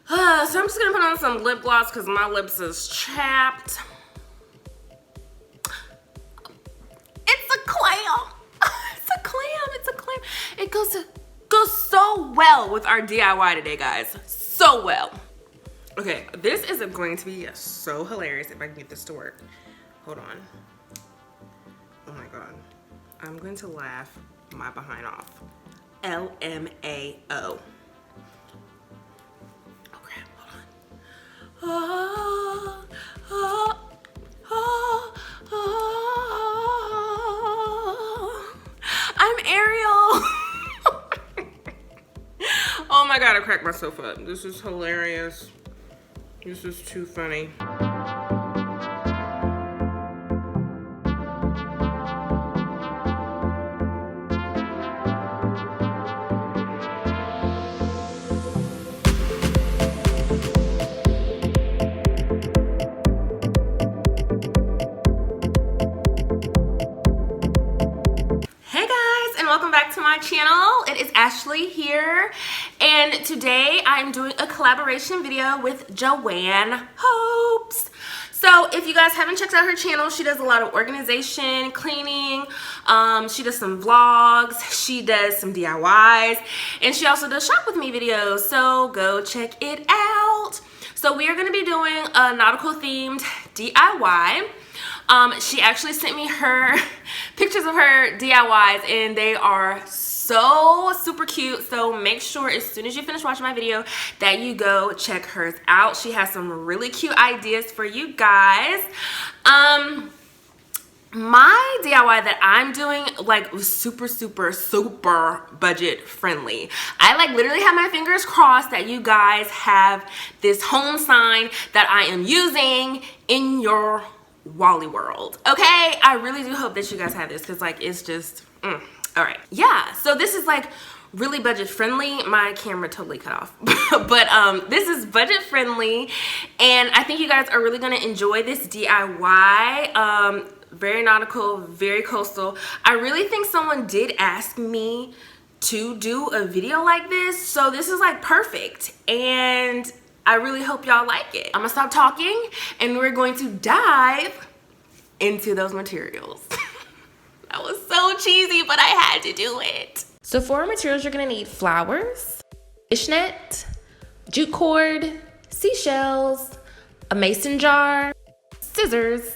So I'm just gonna put on some lip gloss because my lips is chapped. It's a clam. It's a clam. It's a clam. It goes so well with our DIY today, guys. So well. Okay, this is going to be so hilarious if I can get this to work. Hold on. Oh my god. I'm going to laugh my behind off. LMAO. Okay, hold on. Oh, oh, oh, oh. I'm Ariel. Oh my god, I cracked myself up. This is hilarious. This is too funny. Welcome back to my channel. It is Ashleigh here, and today I'm doing a collaboration video with Joanne Hopes. So if you guys haven't checked out her channel, she does a lot of organization, cleaning, she does some vlogs, she does some DIYs, and she also does shop with me videos, so go check it out. So we are going to be doing a nautical themed DIY. She actually sent me her pictures of her DIYs, and they are so super cute. So make sure as soon as you finish watching my video that you go check hers out. She has some really cute ideas for you guys. My DIY that I'm doing was super budget friendly. I literally have my fingers crossed that you guys have this home sign that I am using in your Wally world. Okay, I really do hope that you guys have this because it's just all right. Yeah, so this is really budget friendly. My camera totally cut off. But this is budget friendly, and I think you guys are really going to enjoy this DIY. Very nautical, very coastal. I really think someone did ask me to do a video like this, so this is perfect, and I really hope y'all like it. I'm gonna stop talking and we're going to dive into those materials. That was so cheesy, but I had to do it. So for our materials, you're gonna need flowers, fishnet, jute cord, seashells, a mason jar, scissors,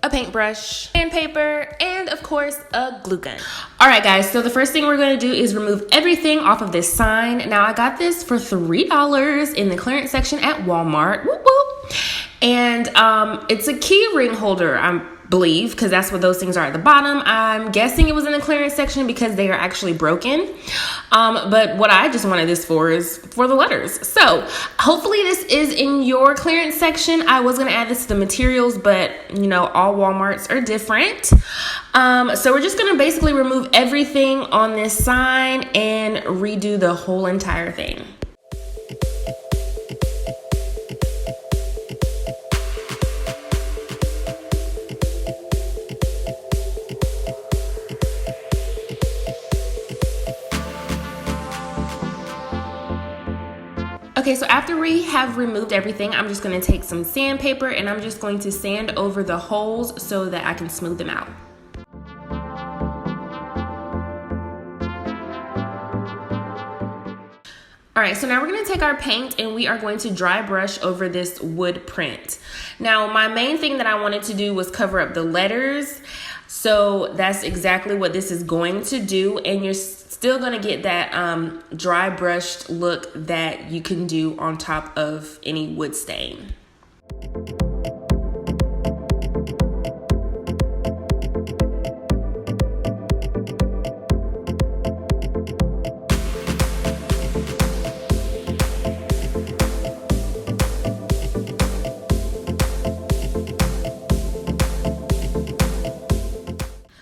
a paintbrush, sandpaper, and of course a glue gun. All right guys, so the first thing we're going to do is remove everything off of this sign. Now I got this for $3 in the clearance section at Walmart. Whoop, whoop. And it's a key ring holder, I believe, because that's what those things are at the bottom. I'm guessing it was in the clearance section because they are actually broken. But what I just wanted this for is for the letters. So hopefully this is in your clearance section. I was going to add this to the materials, but all Walmarts are different. So we're just going to basically remove everything on this sign and redo the whole entire thing. Okay, so after we have removed everything, I'm just going to take some sandpaper and I'm just going to sand over the holes so that I can smooth them out. All right, so now we're going to take our paint and we are going to dry brush over this wood print. Now, my main thing that I wanted to do was cover up the letters. So that's exactly what this is going to do, and you're still going to get that dry brushed look that you can do on top of any wood stain.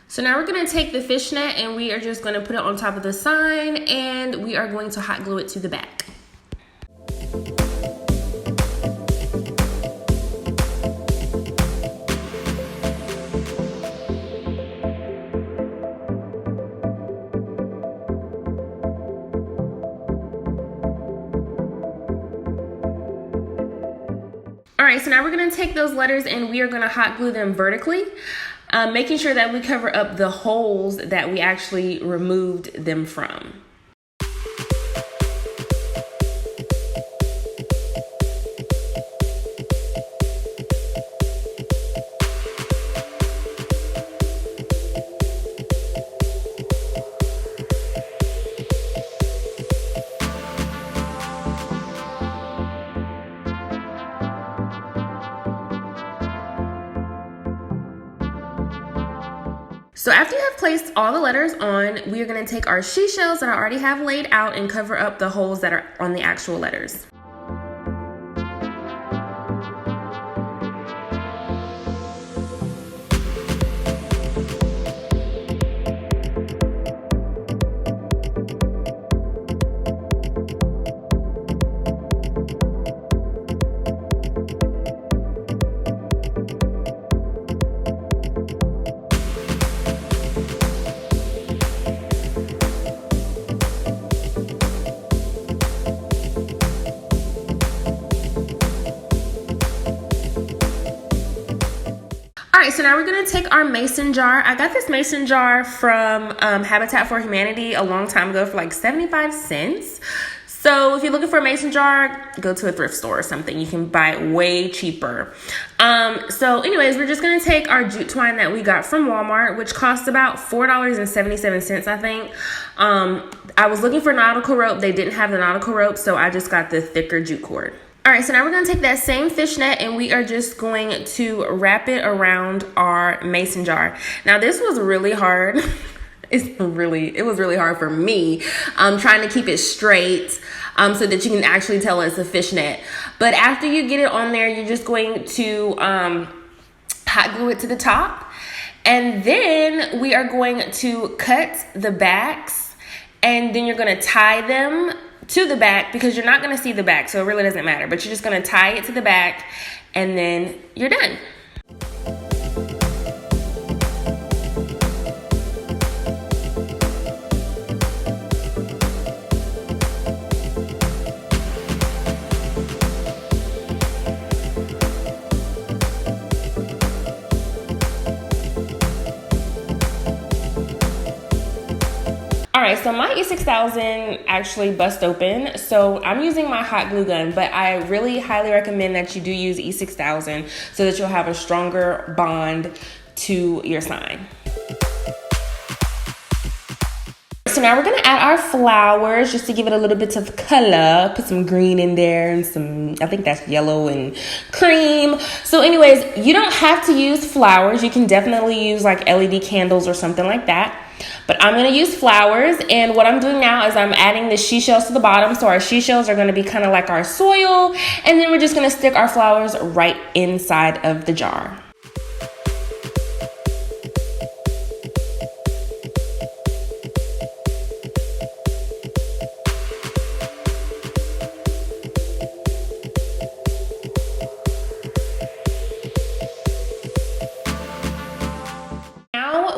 So now we're going to take the fishnet and we are just going to put it on top of the sign, and we are going to hot glue it to the back. All right, so now we're gonna take those letters and we are gonna hot glue them vertically, making sure that we cover up the holes that we actually removed them from. So after you have placed all the letters on, we are going to take our seashells that I already have laid out and cover up the holes that are on the actual letters. Alright, so now we're going to take our mason jar. I got this mason jar from Habitat for Humanity a long time ago for like 75 cents. So if you're looking for a mason jar, go to a thrift store or something. You can buy it way cheaper. So anyways, we're just going to take our jute twine that we got from Walmart, which costs about $4.77, I think. I was looking for nautical rope. They didn't have the nautical rope, so I just got the thicker jute cord. All right, so now we're going to take that same fishnet and we are just going to wrap it around our mason jar. Now, this was really hard. It was really hard for me trying to keep it straight so that you can actually tell it's a fishnet. But after you get it on there, you're just going to hot glue it to the top. And then we are going to cut the backs and then you're going to tie them to the back because you're not going to see the back, so it really doesn't matter. But you're just going to tie it to the back and then you're done. All right, so my E6000 actually bust open, so I'm using my hot glue gun, but I really highly recommend that you do use E6000 so that you'll have a stronger bond to your sign. So now we're gonna add our flowers just to give it a little bit of color. Put some green in there and some, I think that's yellow and cream. So anyways, you don't have to use flowers. You can definitely use like LED candles or something like that. But I'm going to use flowers, and what I'm doing now is I'm adding the seashells to the bottom. So our seashells are going to be kind of like our soil, and then we're just going to stick our flowers right inside of the jar.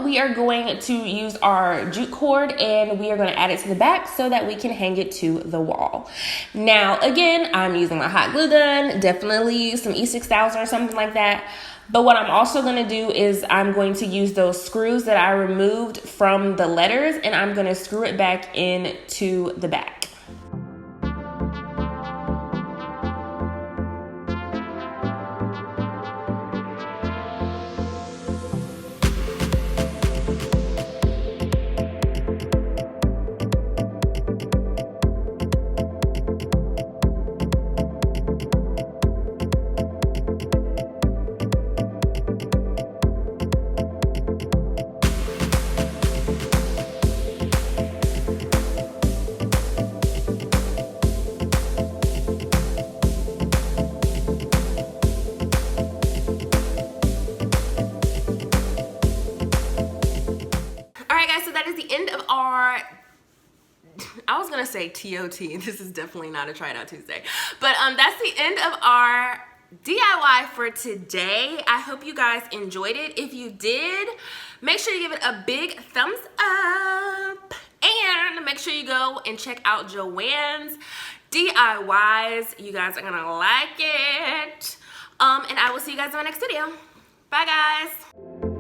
We are going to use our jute cord and we are going to add it to the back so that we can hang it to the wall. Now, again, I'm using my hot glue gun. Definitely use some E6000 or something like that. But what I'm also going to do is I'm going to use those screws that I removed from the letters and I'm going to screw it back into the back. I was gonna say TOT. This is definitely not a Try It Out Tuesday, but that's the end of our DIY for today. I hope you guys enjoyed it. If you did, make sure you give it a big thumbs up and make sure you go and check out Joanne's DIYs. You guys are gonna like it. And I will see you guys in my next video. Bye guys.